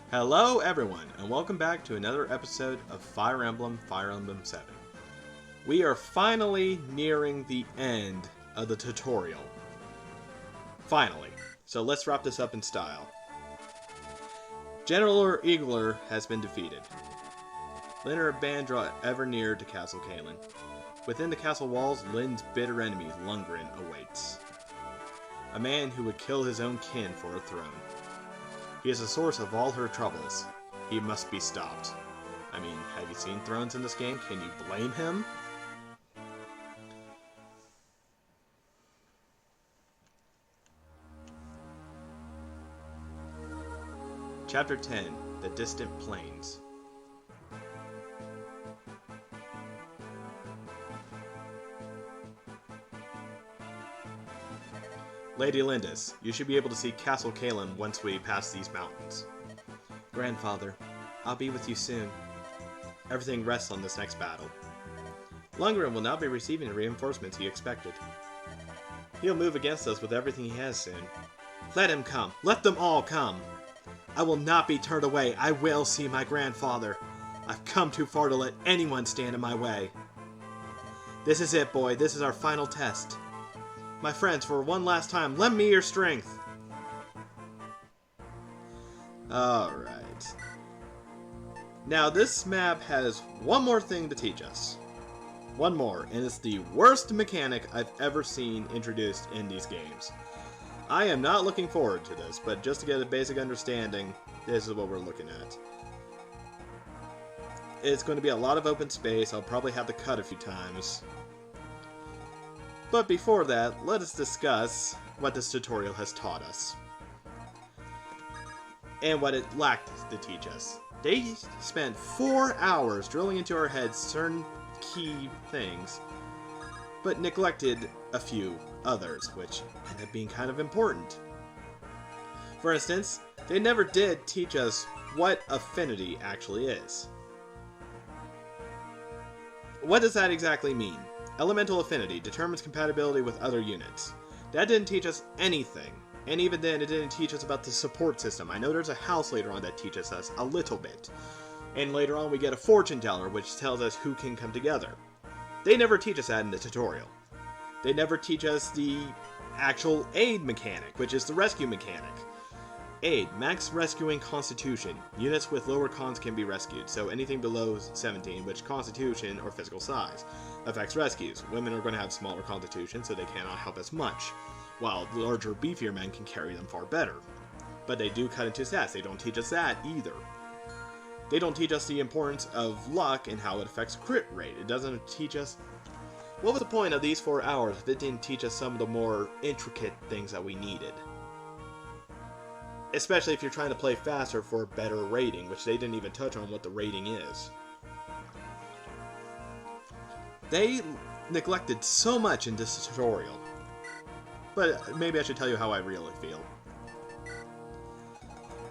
Hello everyone, and welcome back to another episode of Fire Emblem 7. We are finally nearing the end of the tutorial. Finally. So let's wrap this up in style. General Eagler has been defeated. Lyn and band draw ever nearer to Castle Kalen. Within the castle walls, Lyn's bitter enemy, Lundgren, awaits. A man who would kill his own kin for a throne. He is the source of all her troubles. He must be stopped. I mean, have you seen thrones in this game? Can you blame him? Chapter 10, The Distant Plains. Lady Lindis, you should be able to see Castle Kalen once we pass these mountains. Grandfather, I'll be with you soon. Everything rests on this next battle. Lundgren will now be receiving the reinforcements he expected. He'll move against us with everything he has soon. Let him come. Let them all come. I will not be turned away. I will see my grandfather. I've come too far to let anyone stand in my way. This is it, boy. This is our final test. My friends, for one last time, lend me your strength. Alright. Now, this map has one more thing to teach us. One more, and it's the worst mechanic I've ever seen introduced in these games. I am not looking forward to this, but just to get a basic understanding, this is what we're looking at. It's going to be a lot of open space. I'll probably have to cut a few times. But before that, let us discuss what this tutorial has taught us. And what it lacked to teach us. They spent 4 hours drilling into our heads certain key things, but neglected a few others, which ended up being kind of important. For instance, they never did teach us what affinity actually is. What does that exactly mean? Elemental affinity determines compatibility with other units. That didn't teach us anything, and even then it didn't teach us about the support system. I know there's a house later on that teaches us a little bit. And later on we get a fortune teller which tells us who can come together. They never teach us that in the tutorial. They never teach us the actual aid mechanic, which is the rescue mechanic. Aid, max rescuing constitution. Units with lower cons can be rescued, so anything below 17, which constitution or physical size, affects rescues. Women are going to have smaller constitution, so they cannot help as much, while larger, beefier men can carry them far better. But they do cut into stats. They don't teach us that either. They don't teach us the importance of luck and how it affects crit rate. It doesn't teach us... What was the point of these 4 hours if it didn't teach us some of the more intricate things that we needed? Especially if you're trying to play faster for a better rating, which they didn't even touch on what the rating is. They neglected so much in this tutorial. But maybe I should tell you how I really feel.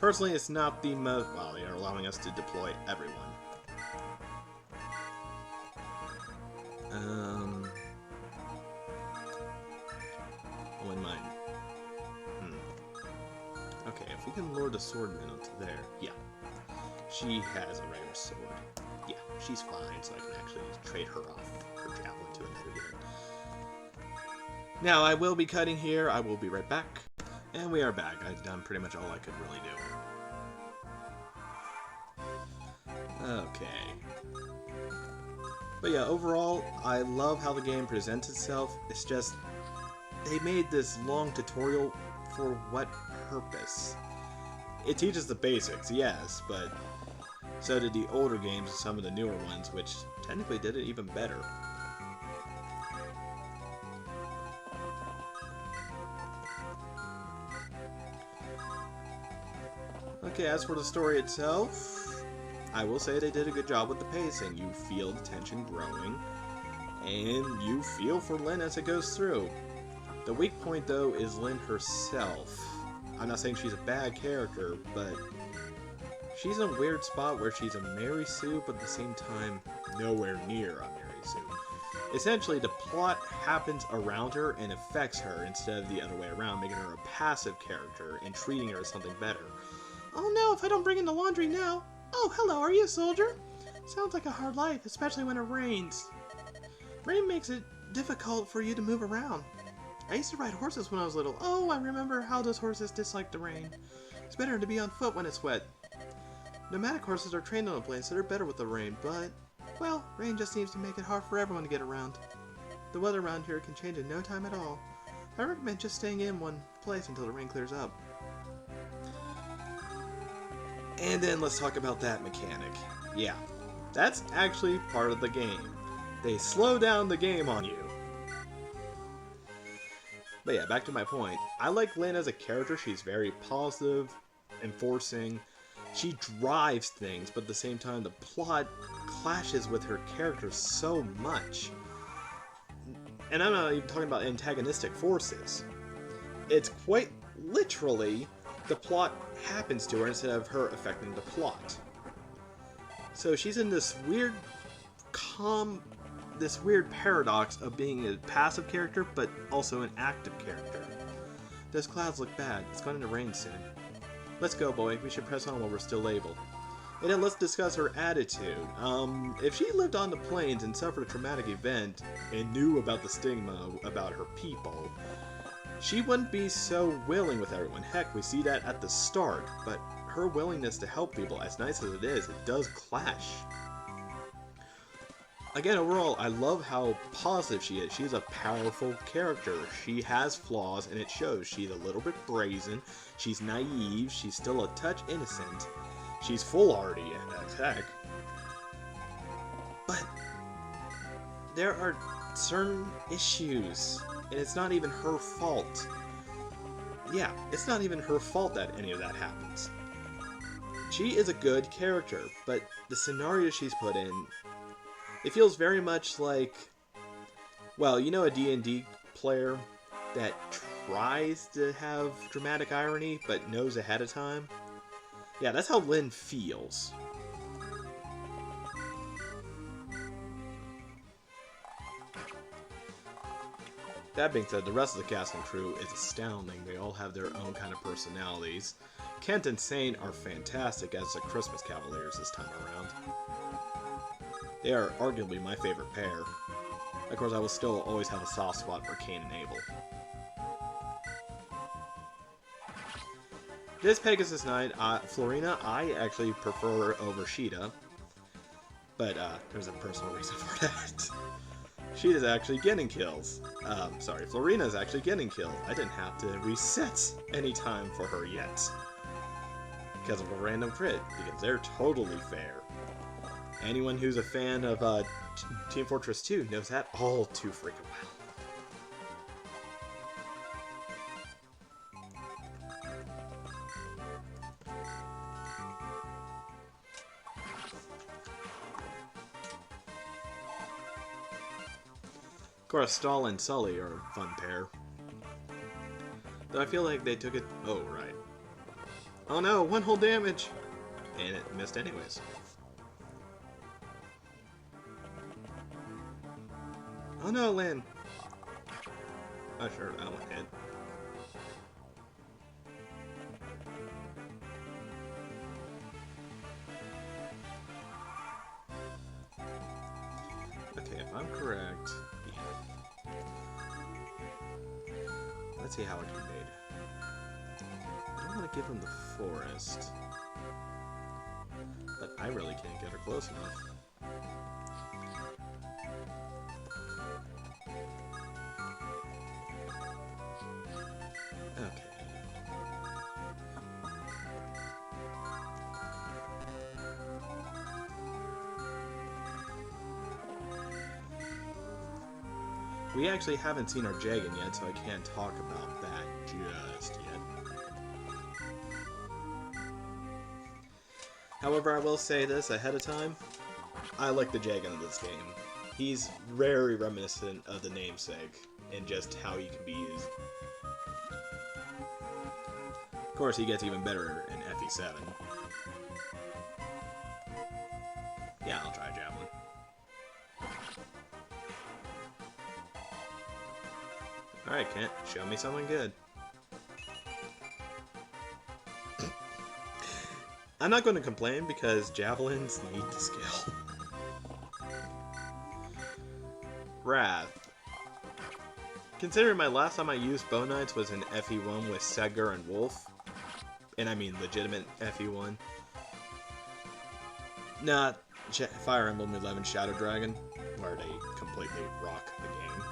Personally, it's not the most... Well, they are allowing us to deploy everyone. One mine. Okay, if we can lure the swordman onto there, yeah. She has a regular sword. Yeah, she's fine, so I can actually trade her off her javelin to another unit. Now, I will be cutting here. I will be right back. And we are back. I've done pretty much all I could really do. Okay. But yeah, overall, I love how the game presents itself. It's just, they made this long tutorial for what purpose? It teaches the basics, yes, but so did the older games and some of the newer ones, which technically did it even better. Okay, as for the story itself, I will say they did a good job with the pacing. You feel the tension growing, and you feel for Lyn as it goes through. The weak point, though, is Lyn herself. I'm not saying she's a bad character, but she's in a weird spot where she's a Mary Sue, but at the same time, nowhere near a Mary Sue. Essentially, the plot happens around her and affects her instead of the other way around, making her a passive character and treating her as something better. Oh no, if I don't bring in the laundry now. Oh, hello, are you a soldier? Sounds like a hard life, especially when it rains. Rain makes it difficult for you to move around. I used to ride horses when I was little. Oh, I remember how those horses dislike the rain. It's better to be on foot when it's wet. Nomadic horses are trained on a place that are better with the rain, but, well, rain just seems to make it hard for everyone to get around. The weather around here can change in no time at all. I recommend just staying in one place until the rain clears up. And then let's talk about that mechanic. Yeah, that's actually part of the game. They slow down the game on you. But yeah, back to my point. I like Lynn as a character. She's very positive, enforcing. She drives things, but at the same time, the plot clashes with her character so much. And I'm not even talking about antagonistic forces. It's quite literally the plot happens to her instead of her affecting the plot. So she's in this weird paradox of being a passive character, but also an active character. Those clouds look bad. It's going to rain soon. Let's go, boy. We should press on while we're still able. And then let's discuss her attitude. If she lived on the plains and suffered a traumatic event and knew about the stigma about her people, she wouldn't be so willing with everyone. Heck, we see that at the start, but her willingness to help people, as nice as it does clash. Again, overall, I love how positive she is. She's a powerful character. She has flaws, and it shows. She's a little bit brazen. She's naive. She's still a touch innocent. She's foolhardy as heck. But there are certain issues, and it's not even her fault. Yeah, it's not even her fault that any of that happens. She is a good character, but the scenario she's put in, it feels very much like, well, you know, a D&D player that tries to have dramatic irony, but knows ahead of time? Yeah, that's how Lynn feels. That being said, the rest of the cast and crew is astounding. They all have their own kind of personalities. Kent and Sane are fantastic as the Christmas Cavaliers this time around. They are arguably my favorite pair. Of course, I will still always have a soft spot for Cain and Abel. This Pegasus Knight, Florina, I actually prefer over Sheeta. But there's a personal reason for that. Sheeta's actually getting kills. Sorry, Florina's actually getting kills. I didn't have to reset any time for her yet. Because of a random crit, because they're totally fair. Anyone who's a fan of Team Fortress 2 knows that all too freaking well. Of course, Stahl and Sully are a fun pair. Though I feel like they took it... Oh, right. Oh no, one whole damage! And it missed anyways. Oh no, Lynn! Oh sure, that one hit. Okay, if I'm correct... Yeah. Let's see how it can be made. I don't want to give him the forest. But I really can't get her close enough. Okay. We actually haven't seen our Jagan yet, so I can't talk about that just yet. However, I will say this ahead of time. I like the Jagan of this game. He's very reminiscent of the namesake, and just how he can be used. Of course, he gets even better in FE7. Yeah, I'll try a javelin. Alright, Kent, show me something good. I'm not going to complain because javelins need to scale. Wrath. Considering my last time I used Bow Knights was in FE1 with Sedgar and Wolf, and I mean legitimate FE1, not Fire Emblem 11 Shadow Dragon, where they completely rock the game.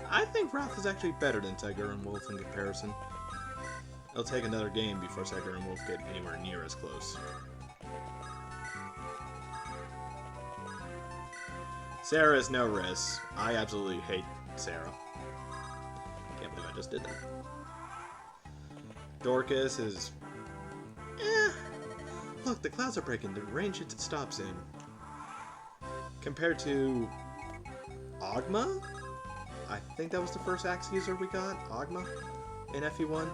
I think Wrath is actually better than Sedgar and Wolf in comparison. It'll take another game before Sedgar and Wolf get anywhere near as close. Sarah is no risk. I absolutely hate Sarah. Can't believe I just did that. Dorcas is... Look, the clouds are breaking. The rain should stop soon. Compared to... Ogma? I think that was the first axe user we got. Ogma? In FE1.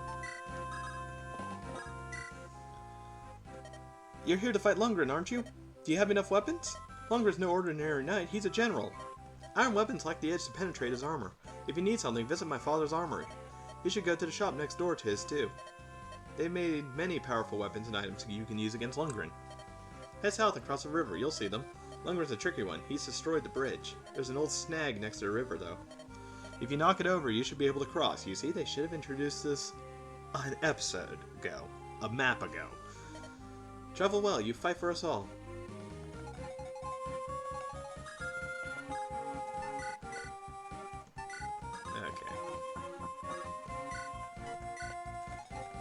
You're here to fight Lundgren, aren't you? Do you have enough weapons? Lundgren's no ordinary knight, he's a general. Iron weapons lack the edge to penetrate his armor. If you need something, visit my father's armory. You should go to the shop next door to his too. They've made many powerful weapons and items you can use against Lundgren. Head south across the river, you'll see them. Lundgren's a tricky one, he's destroyed the bridge. There's an old snag next to the river though. If you knock it over, you should be able to cross. You see, they should have introduced this an episode ago. A map ago. Travel well, you fight for us all. Okay.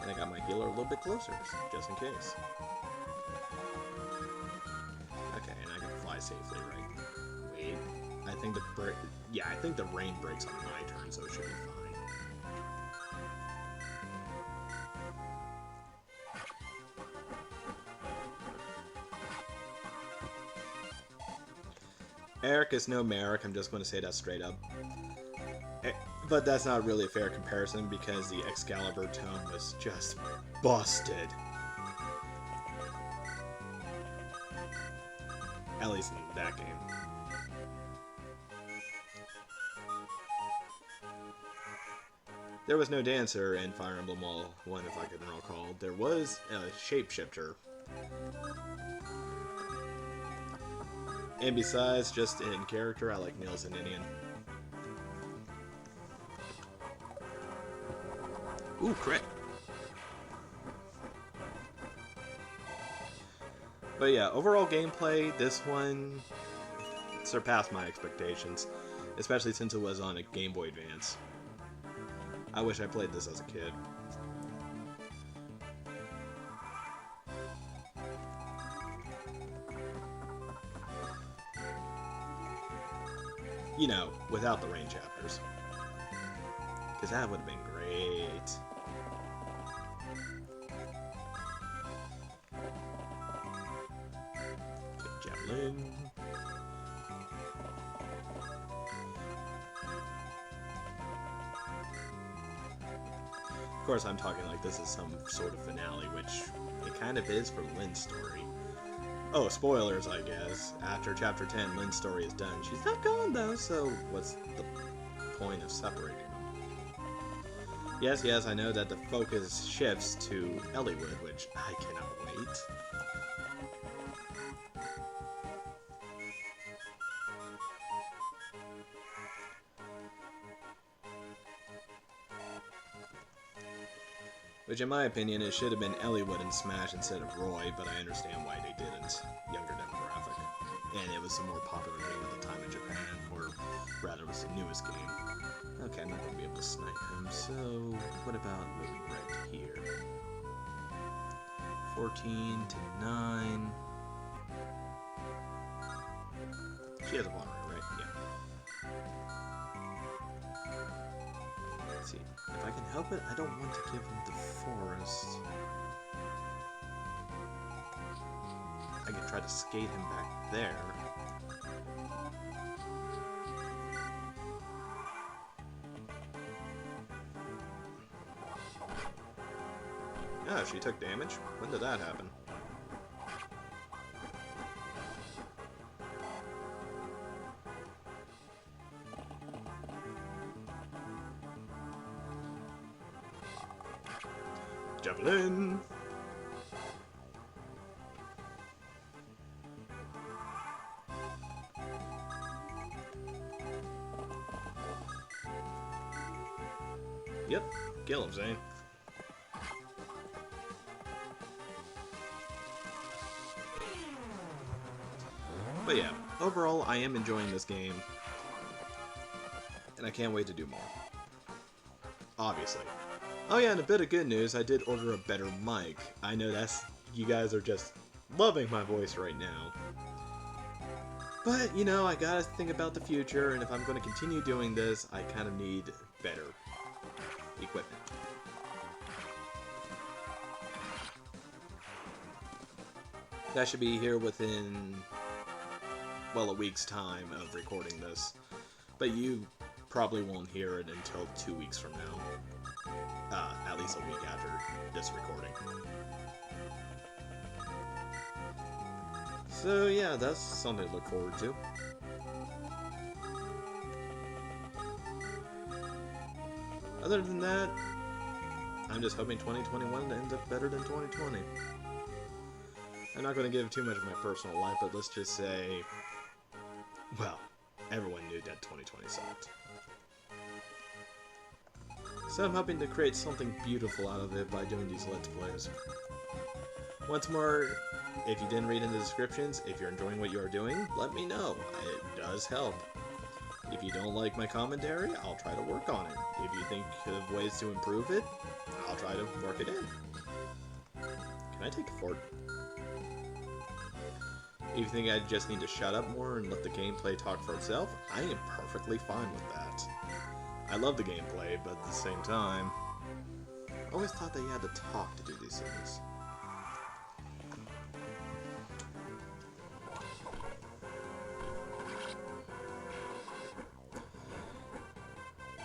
And I got my healer a little bit closer, just in case. Okay, and I can fly safely, right? Wait, I think the I think the rain breaks on my turn, so it should be fine. Eric is no Merrick, I'm just going to say that straight up. But that's not really a fair comparison because the Excalibur tome was just busted. At least in that game. There was no dancer in Fire Emblem 1, if I can recall. There was a shapeshifter. And besides, just in character, I like Nils and Indian. Ooh, crit! But yeah, overall gameplay, this one surpassed my expectations, especially since it was on a Game Boy Advance. I wish I played this as a kid. You know, without the rain chapters. Because that would have been great. Javelin. Of course, I'm talking like this is some sort of finale, which it kind of is for Lynn's story. Oh, spoilers, I guess. After Chapter 10, Lynn's story is done. She's not gone, though, so what's the point of separating them? Yes, I know that the focus shifts to Elliewood, which I cannot wait. Which, in my opinion, it should have been Elliewood and Smash instead of Roy, but I understand why they didn't. Younger demographic. And it was the more popular game at the time in Japan, or rather, it was the newest game. Okay, I'm not going to be able to snipe him, so what about moving right here? 14 to 9. She has a water right? Yeah. Let's see. If I can help it, I don't want to give him the forest. I can try to skate him back there. Oh, she took damage? When did that happen? Javelin! Yep, kill him, Zane. But yeah, overall, I am enjoying this game. And I can't wait to do more. Obviously. Oh yeah, and a bit of good news, I did order a better mic. I know you guys are just loving my voice right now. But, you know, I gotta think about the future, and if I'm going to continue doing this, I kind of need better equipment. That should be here within, well, a week's time of recording this. But you probably won't hear it until 2 weeks from now. At least a week after this recording. So yeah, that's something to look forward to. Other than that, I'm just hoping 2021 ends up better than 2020. I'm not going to give too much of my personal life, but let's just say, well, everyone knew that 2020 sucked. So I'm hoping to create something beautiful out of it by doing these Let's Plays. Once more, if you didn't read in the descriptions, if you're enjoying what you are doing, let me know. It does help. If you don't like my commentary, I'll try to work on it. If you think of ways to improve it, I'll try to work it in. Can I take a fort? If you think I just need to shut up more and let the gameplay talk for itself, I am perfectly fine with that. I love the gameplay, but at the same time, I always thought that you had to talk to do these things.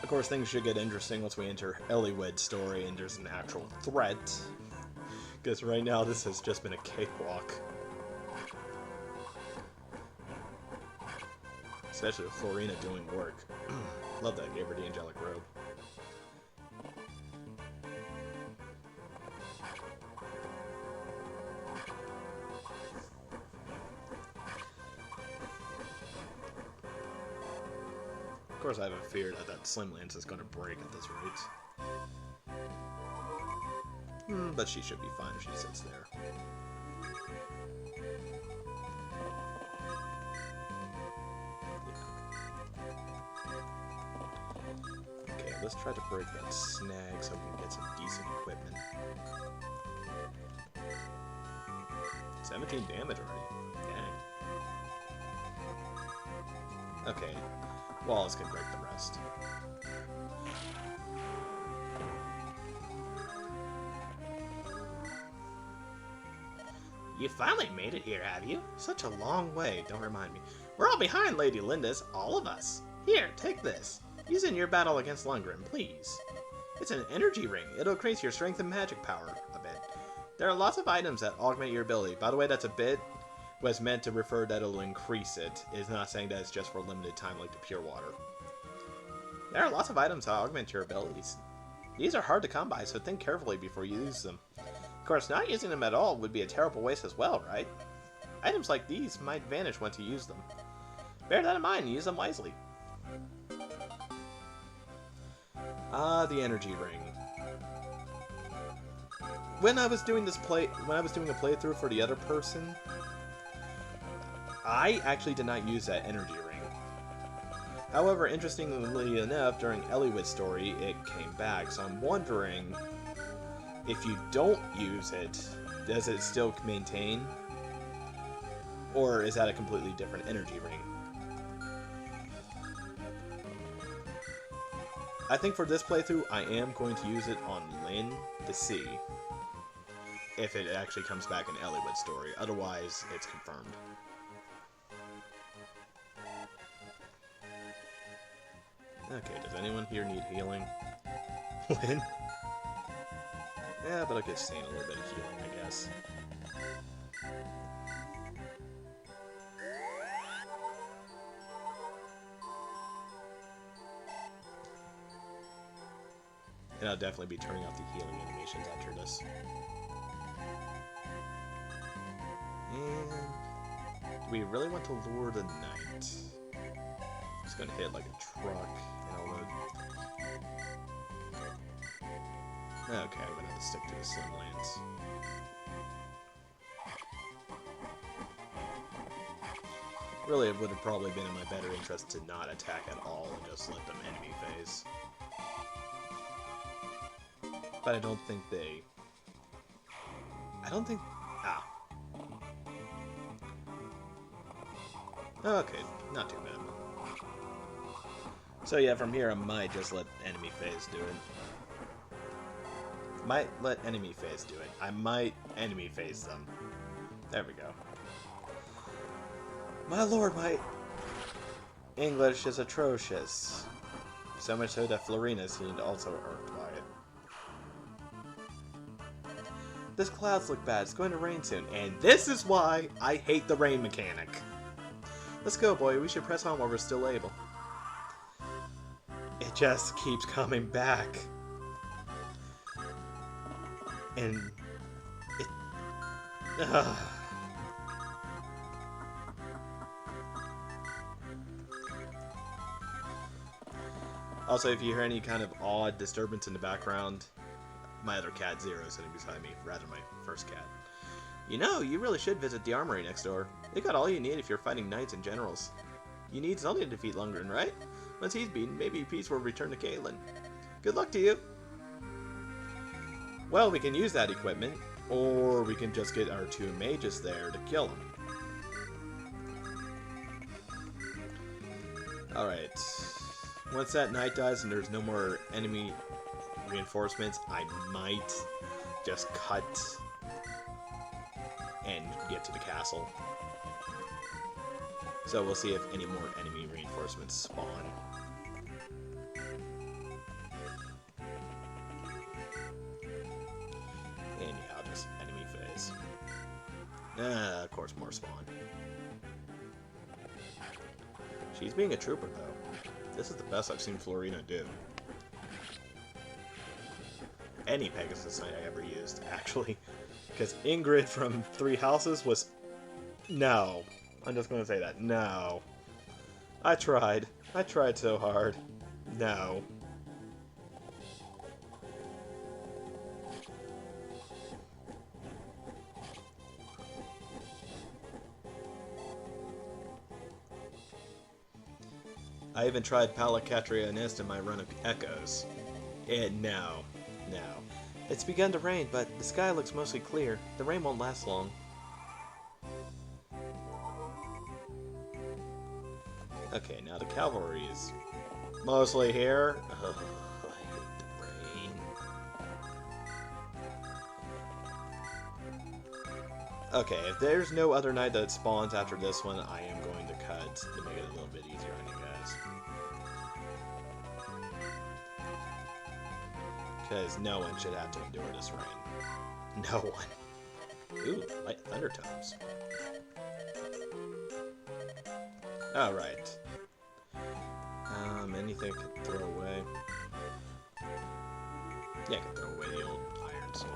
Of course, things should get interesting once we enter Elliewood's story and there's an actual threat. Because right now, this has just been a cakewalk. Especially with Florina doing work. Love that, gave her the angelic robe. Of course, I have a fear that Slim Lance is going to break at this rate. But she should be fine if she sits there. Okay, let's try to break that snag so we can get some decent equipment. 17 damage already. Dang. Okay, Wallace can break the rest. You finally made it here, have you? Such a long way, don't remind me. We're all behind Lady Linda's, all of us. Here, take this. Use it in your battle against Lundgren, please. It's an energy ring. It'll increase your strength and magic power a bit. There are lots of items that augment your ability. By the way, that's a bit was meant to refer that it'll increase it. It's not saying that it's just for a limited time like the pure water. There are lots of items that augment your abilities. These are hard to come by, so think carefully before you use them. Of course, not using them at all would be a terrible waste as well, right? Items like these might vanish once you use them. Bear that in mind and use them wisely. Ah, the energy ring. When I was doing a playthrough for the other person, I actually did not use that energy ring. However, interestingly enough, during Elliewood's story, it came back, so I'm wondering if you don't use it, does it still maintain? Or is that a completely different energy ring? I think for this playthrough, I am going to use it on Lynn to see if it actually comes back in Elliewood's story. Otherwise, it's confirmed. Okay, does anyone here need healing? Lynn? Yeah, but I'll give Sane a little bit of healing, I guess. And I'll definitely be turning off the healing animations after this. And do we really want to lure the knight? It's gonna hit like a truck and all that. Okay, I'm gonna have to stick to the slim lance. Really, it would have probably been in my better interest to not attack at all and just let them enemy phase. But I don't think they... I don't think... Ah. Okay, not too bad. So yeah, from here I might just let enemy phase do it. Might let enemy phase do it. I might enemy phase them. There we go. My lord, my English is atrocious. So much so that Florina seemed also irked by it. This clouds look bad. It's going to rain soon. And this is why I hate the rain mechanic. Let's go, boy. We should press on while we're still able. It just keeps coming back. And it... Also, if you hear any kind of odd disturbance in the background, my other cat, Zero, is sitting beside me, rather my first cat. You know, you really should visit the armory next door. They got all you need if you're fighting knights and generals. You need something to defeat Lundgren, right? Once he's beaten, maybe peace will return to Caitlin. Good luck to you! Well, we can use that equipment, or we can just get our two mages there to kill him. Alright. Once that knight dies and there's no more enemy reinforcements, I might just cut and get to the castle. So we'll see if any more enemy reinforcements spawn. Anyhow, just enemy phase. Of course, more spawn. She's being a trooper, though. This is the best I've seen Florina do. Any Pegasus Knight I ever used, actually. Because Ingrid from Three Houses was... No. I'm just going to say that. No. I tried. I tried so hard. No. I even tried Palacatrianist in my run of Echoes. No. It's begun to rain, but the sky looks mostly clear. The rain won't last long. Okay, now the cavalry is mostly here. Ugh, I hate the rain. Okay, if there's no other knight that spawns after this one, I am going to cut to make it a little bit easier on you guys. Because no one should have to endure this rain. No one. Ooh, light thunder tomes. Alright. Anything I could throw away? Yeah, I could throw away the old iron sword.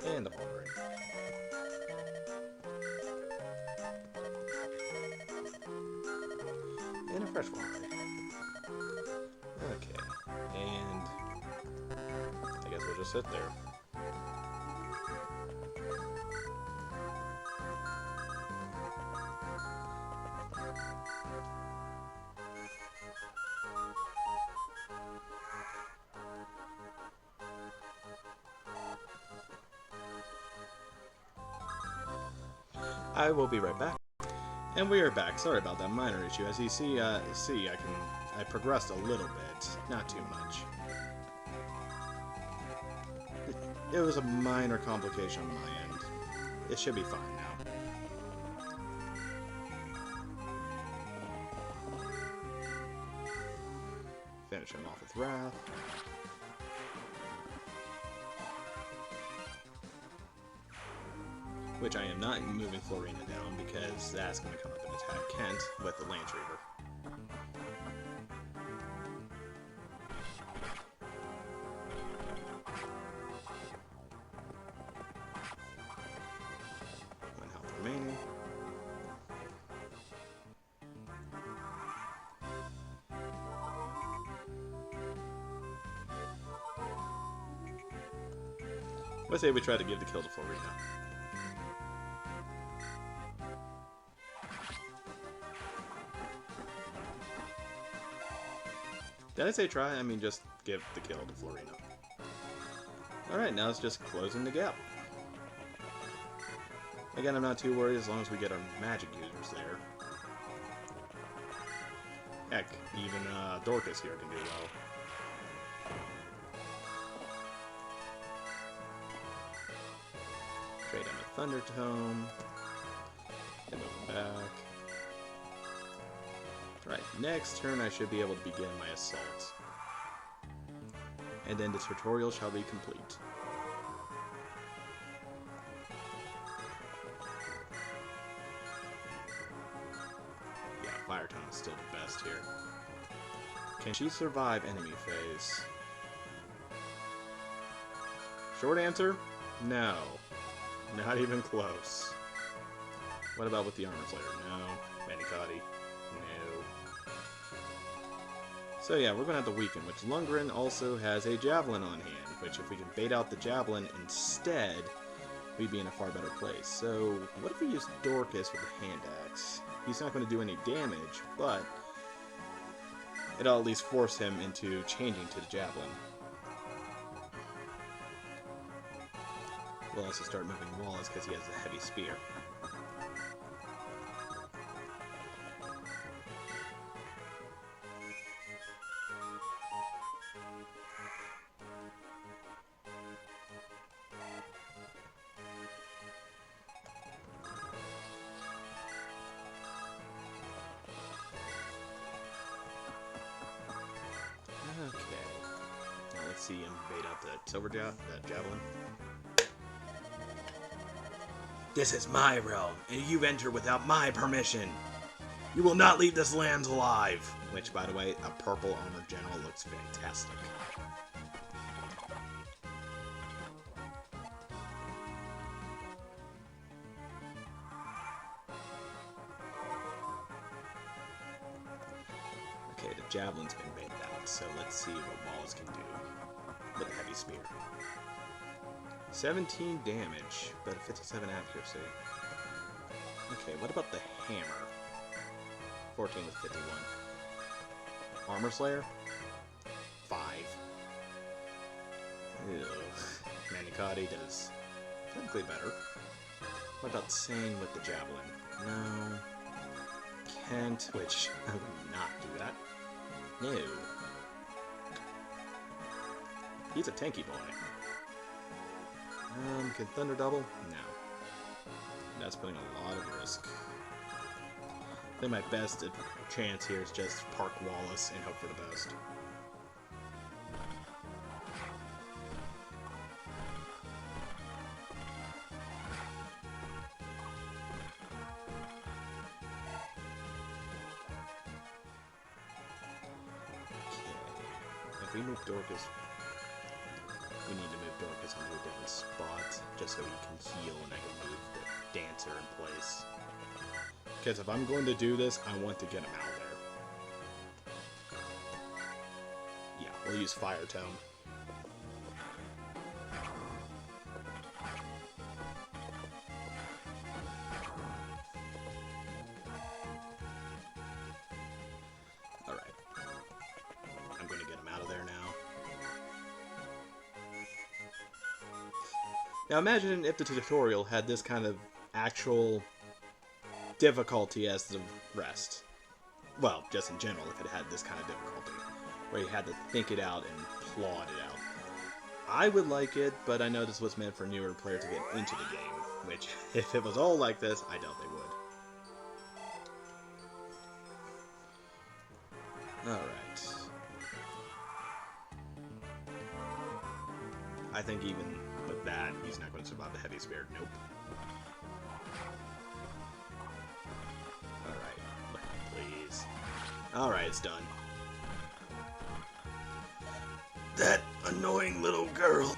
And the Wolverine. And a fresh Wolverine. Okay. And I guess we'll just sit there. I will be right back. And we are back. Sorry about that minor issue. As you see, I progressed a little bit, not too much. It was a minor complication on my end. It should be fine now. Finish him off with Wrath. Which I am not moving Florina down because that's going to come up and attack Kent with the Lance Reaver. One health remaining. Let's say we try to give the kill to Florina. Did I say try? I mean just give the kill to Florina. Alright, now it's just closing the gap. Again, I'm not too worried as long as we get our magic users there. Heck, even Dorcas here can do well. Trade him a Thunder Tome. Then move him back. Right, next turn I should be able to begin my assault. And then the tutorial shall be complete. Yeah, Fire Tome is still the best here. Can she survive enemy phase? Short answer, no. Not even close. What about with the Armor Slayer? No. Manicati? No. So yeah, we're going to have to weaken, which Lundgren also has a Javelin on hand, which if we can bait out the Javelin instead, we'd be in a far better place. So what if we use Dorcas with the Hand Axe? He's not going to do any damage, but it'll at least force him into changing to the Javelin. We'll also start moving Wallace because he has a heavy spear. Okay. Now let's see him bait out that Javelin. This is my realm, and you enter without my permission. You will not leave this land alive. Which, by the way, a purple armored general looks fantastic. Okay, the Javelin's been baited out, so let's see what Wallace can do with a heavy spear. 17 damage, but a 57 accuracy. Okay, what about the hammer? 14 with 51. Armor Slayer? 5. Ew. Manicati does technically better. What about Sane with the Javelin? No. Kent, which I would not do that. No. He's a tanky boy. Can Thunder double? No. That's putting a lot of risk. I think my best chance here is just park Wallace and hope for the best. Okay. If we move Dorcas, we need to move Dorcas onto a different spot, just so he can heal and I can move the Dancer in place. Because if I'm going to do this, I want to get him out of there. Yeah, we'll use Fire Tome. Alright. I'm going to get him out of there now. Now imagine if the tutorial had this kind of actual difficulty as the rest. Well, just in general, if it had this kind of difficulty, where you had to think it out and plot it out. I would like it, but I know this was meant for newer players to get into the game, which, if it was all like this, I doubt they would. Alright. I think even with that, he's not going to survive the heavy spear. Nope. Please. Alright, it's done. That annoying little girl.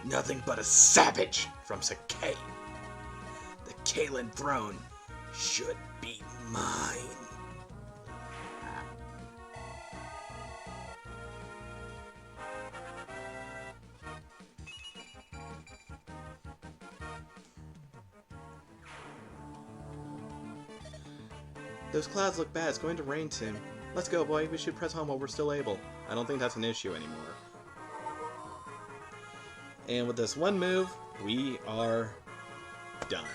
Nothing but a savage from Sakay. The Kalen throne should be mine. Those clouds look bad. It's going to rain soon. Let's go, boy. We should press home while we're still able. I don't think that's an issue anymore. And with this one move, we are done.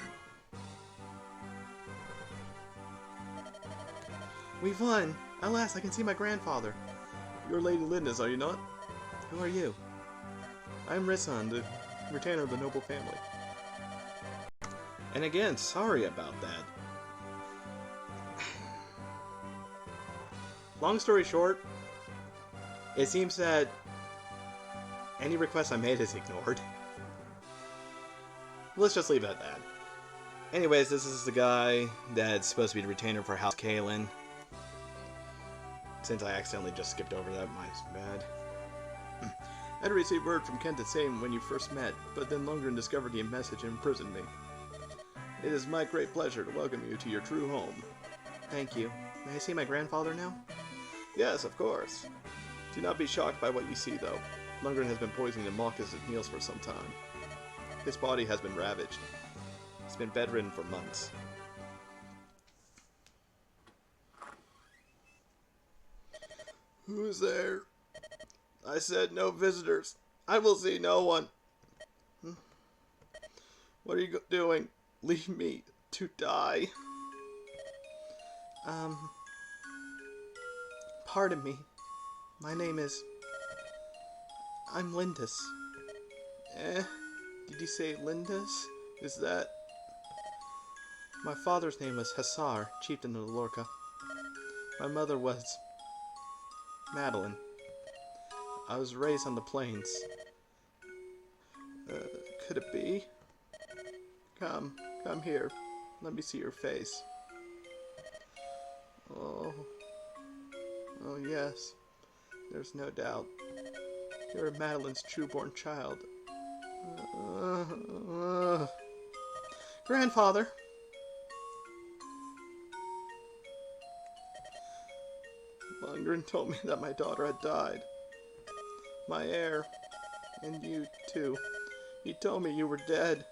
We've won! At last, I can see my grandfather. You're Lady Linda's, are you not? Who are you? I'm Rissan, the retainer of the noble family. And again, sorry about that. Long story short, it seems that any request I made is ignored. Let's just leave it at that. Anyways, this is the guy that's supposed to be the retainer for House Kalen. Since I accidentally just skipped over that, my bad. I'd received word from Kent the same when you first met, but then Lundgren discovered the message and imprisoned me. It is my great pleasure to welcome you to your true home. Thank you. May I see my grandfather now? Yes, of course. Do not be shocked by what you see, though. Lundgren has been poisoning the Malchus at meals for some time. His body has been ravaged. He's been bedridden for months. Who's there? I said no visitors. I will see no one. What are you doing? Leave me to die. Pardon me. My name is... I'm Lindis. Did you say Lindis? Is that... My father's name was Hassar, chieftain of Lorca. My mother was... Madeline. I was raised on the plains. Could it be? Come here. Let me see your face. Oh, yes. There's no doubt. You're Madeline's true-born child. Grandfather! Lundgren told me that my daughter had died. My heir. And you, too. He told me you were dead.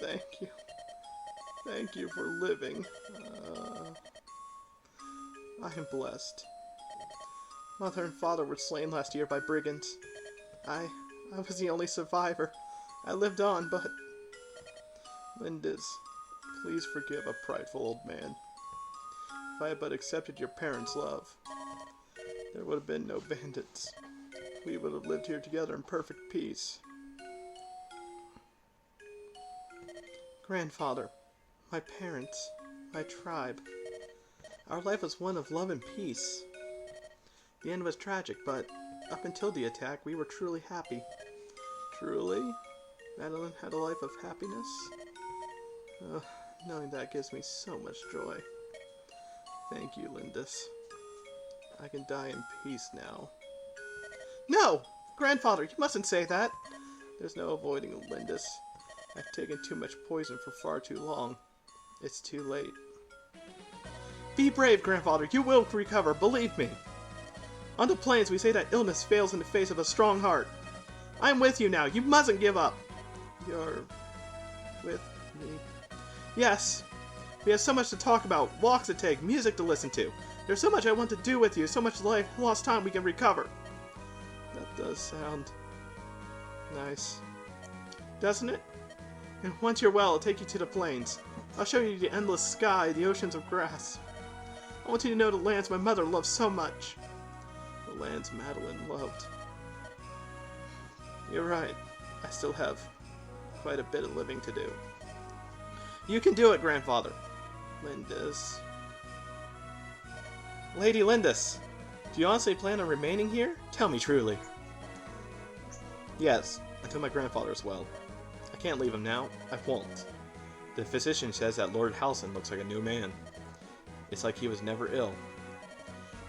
Thank you. Thank you for living. I am blessed. Mother and father were slain last year by brigands. I was the only survivor. I lived on, but... Lindis, please forgive a prideful old man. If I had but accepted your parents' love, there would have been no bandits. We would have lived here together in perfect peace. Grandfather, my parents, my tribe. Our life was one of love and peace. The end was tragic, but up until the attack, we were truly happy. Truly? Madeline had a life of happiness? Knowing that gives me so much joy. Thank you, Lindis. I can die in peace now. No! Grandfather, you mustn't say that! There's no avoiding Lindis. I've taken too much poison for far too long. It's too late. Be brave, Grandfather. You will recover, believe me. On the plains, we say that illness fails in the face of a strong heart. I'm with you now. You mustn't give up. You're with me? Yes. We have so much to talk about, walks to take, music to listen to. There's so much I want to do with you, so much lost time we can recover. That does sound nice. Doesn't it? And once you're well, I'll take you to the plains. I'll show you the endless sky, the oceans of grass. I want you to know the lands my mother loved so much. The lands Madeline loved. You're right. I still have quite a bit of living to do. You can do it, Grandfather. Lindis. Lady Lindis, do you honestly plan on remaining here? Tell me truly. Yes, until my grandfather is well. I can't leave him now. I won't. The physician says that Lord Halson looks like a new man. It's like he was never ill.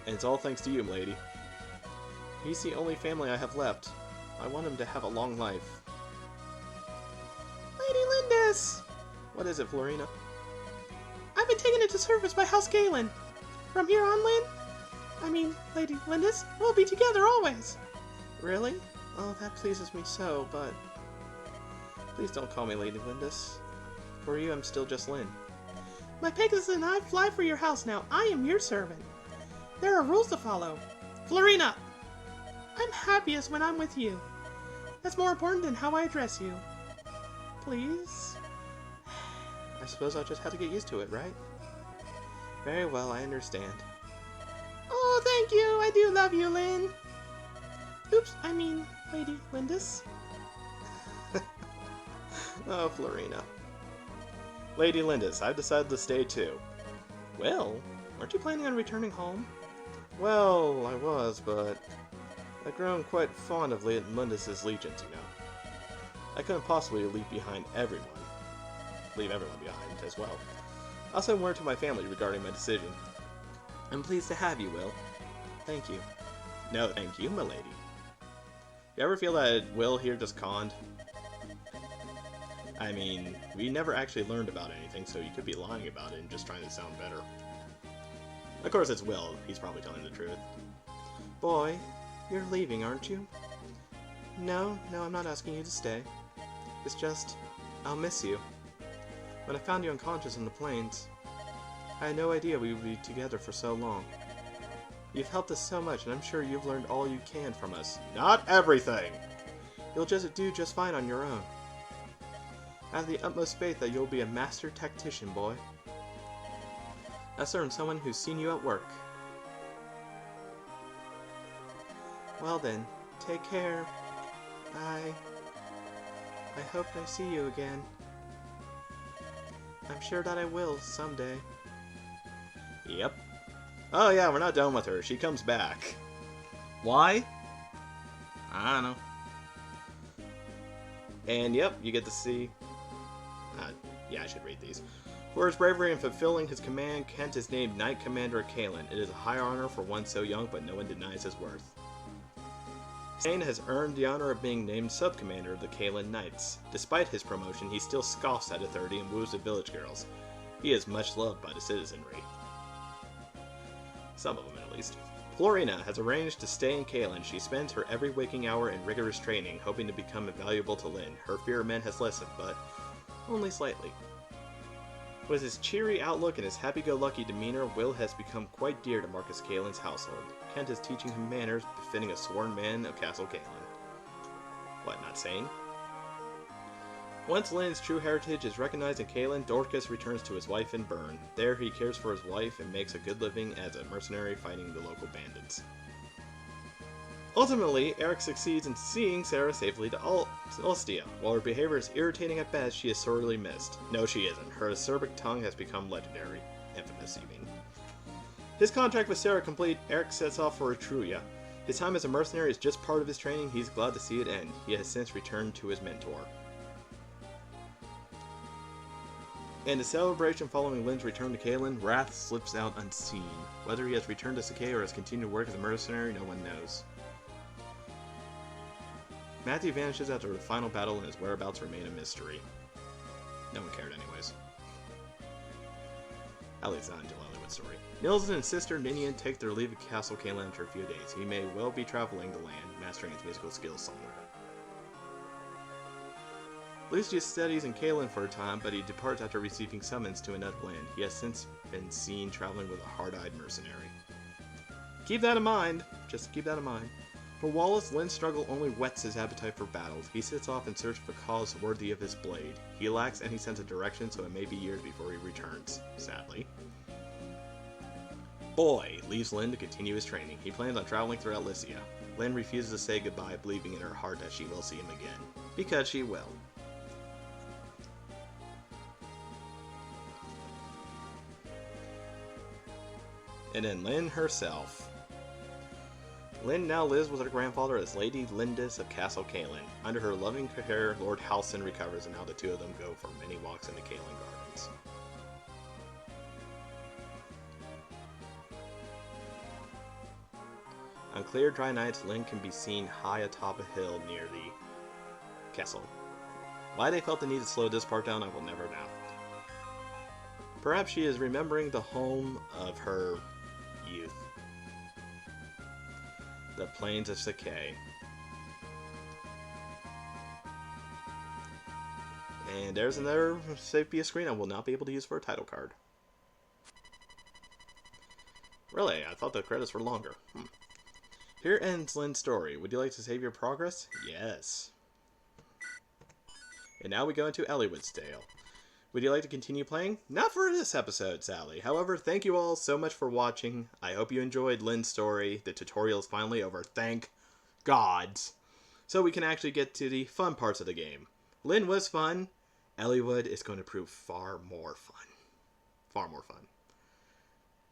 And it's all thanks to you, lady. He's the only family I have left. I want him to have a long life. Lady Lindis! What is it, Florina? I've been taken into service by House Galen. From here on, Lady Lindis, we'll be together always. Really? Oh, that pleases me so, but... Please don't call me Lady Lindis. For you, I'm still just Lynn. My Pegasus and I fly for your house now. I am your servant. There are rules to follow. Florina! I'm happiest when I'm with you. That's more important than how I address you. Please? I suppose I'll just have to get used to it, right? Very well, I understand. Oh, thank you. I do love you, Lynn. Oops, I mean, Lady Lindis. Oh, Florina. Lady Lindis, I've decided to stay too. Well, aren't you planning on returning home? Well, I was, but I've grown quite fond of Lindis's legions, you know. I couldn't possibly leave everyone behind as well. I'll send word to my family regarding my decision. I'm pleased to have you, Will. Thank you. No, thank you, my lady. You ever feel that Will here just conned? I mean, we never actually learned about anything, so you could be lying about it and just trying to sound better. Of course it's Will, he's probably telling the truth. Boy, you're leaving, aren't you? No, I'm not asking you to stay. It's just, I'll miss you. When I found you unconscious in the plains, I had no idea we would be together for so long. You've helped us so much, and I'm sure you've learned all you can from us. Not everything! You'll do just fine on your own. I have the utmost faith that you'll be a master tactician, boy. That's from someone who's seen you at work. Well then, take care. I hope I see you again. I'm sure that I will, someday. Yep. Oh yeah, we're not done with her. She comes back. Why? I don't know. And yep, you get to see... yeah, I should read these. For his bravery in fulfilling his command, Kent is named Knight Commander Kalen. It is a high honor for one so young, but no one denies his worth. Sane has earned the honor of being named Sub-Commander of the Kalen Knights. Despite his promotion, he still scoffs at authority and woos the village girls. He is much loved by the citizenry. Some of them, at least. Florina has arranged to stay in Kalen. She spends her every waking hour in rigorous training, hoping to become invaluable to Lynn. Her fear of men has lessened, but only slightly. With his cheery outlook and his happy-go-lucky demeanor, Will has become quite dear to Marcus Kalen's household. Kent is teaching him manners befitting a sworn man of Castle Kalen. What, not sane? Once Lynn's true heritage is recognized in Kalen, Dorcas returns to his wife in Bern. There he cares for his wife and makes a good living as a mercenary fighting the local bandits. Ultimately, Eric succeeds in seeing Sarah safely to Ostia. While her behavior is irritating at best, she is sorely missed. No, she isn't. Her acerbic tongue has become legendary. Infamous, you mean. His contract with Sarah complete, Eric sets off for Etruria. His time as a mercenary is just part of his training. He's glad to see it end. He has since returned to his mentor. In the celebration following Lynn's return to Kalen, Wrath slips out unseen. Whether he has returned to Sakai or has continued to work as a mercenary, no one knows. Matthew vanishes after the final battle and his whereabouts remain a mystery. No one cared anyways. At least not until Hollywood story. Nils and his sister Ninian take their leave of Castle Kalen for a few days. He may well be traveling the land, mastering his musical skills somewhere. Lucius studies in Kalen for a time, but he departs after receiving summons to another land. He has since been seen traveling with a hard-eyed mercenary. Keep that in mind. Just keep that in mind. For Wallace, Lynn's struggle only whets his appetite for battle. He sets off in search of a cause worthy of his blade. He lacks any sense of direction, so it may be years before he returns, sadly. Boy leaves Lynn to continue his training. He plans on traveling throughout Lycia. Lynn refuses to say goodbye, believing in her heart that she will see him again. Because she will. And then Lynn herself. Lynn now lives with her grandfather as Lady Lindis of Castle Kalen. Under her loving care, Lord Halson recovers, and now the two of them go for many walks in the Kalen Gardens. On clear, dry nights, Lynn can be seen high atop a hill near the castle. Why they felt the need to slow this part down, I will never know. Perhaps she is remembering the home of her youth. The Plains of Sakai. And there's another save via screen I will not be able to use for a title card. Really? I thought the credits were longer. Here ends Lynn's story. Would you like to save your progress? Yes. And now we go into Elliott's Dale. Would you like to continue playing? Not for this episode, Sally. However, thank you all so much for watching. I hope you enjoyed Lynn's story. The tutorial is finally over. Thank gods. So we can actually get to the fun parts of the game. Lynn was fun. Ellioott is going to prove far more fun. Far more fun.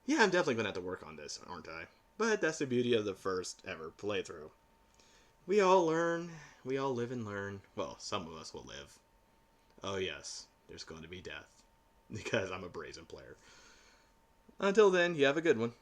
Yeah, I'm definitely going to have to work on this, aren't I? But that's the beauty of the first ever playthrough. We all learn. We all live and learn. Well, some of us will live. Oh yes. There's going to be death. Because I'm a brazen player. Until then, you have a good one.